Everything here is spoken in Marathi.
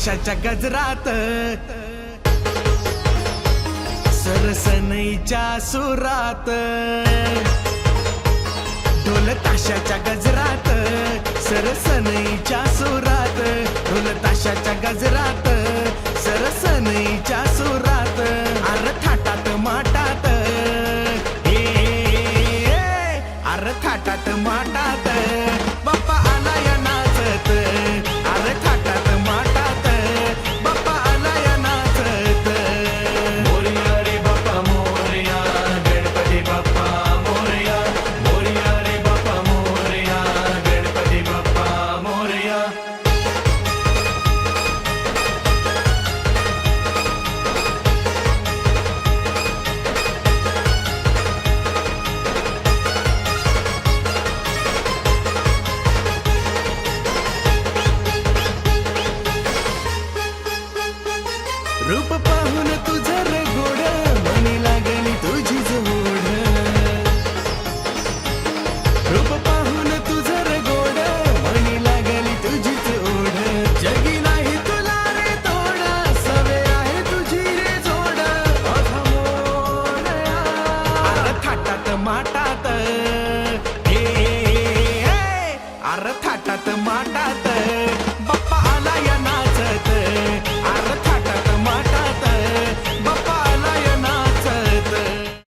ताशाच्या गजरात सरसनईच्या सुरात ढोल ताशाच्या गजरात सरसनईच्या सुरात ढोल ताशाच्या गजरात सरसनईच्या सुरात अर थाटात माटात अर थाटात माटात बाप्पा आला या नाचत अर थाटात माटात बाप्पा आला या नाचत मोरया रे बाप्पा मोरया गणपती बाप्पा मोरया मोरया रे बाप्पा मोरया गणपती बाप्पा मोरया रूप पाहून तुझं रे गोड मनी लागली तुझी जोड रूप पाहून तुझं रे गोड मनी लागली तुझी जोड जगी नाही तुला रे तोड सवे आहे तुझी रे जोड असा मोरया अरे थाटात माटात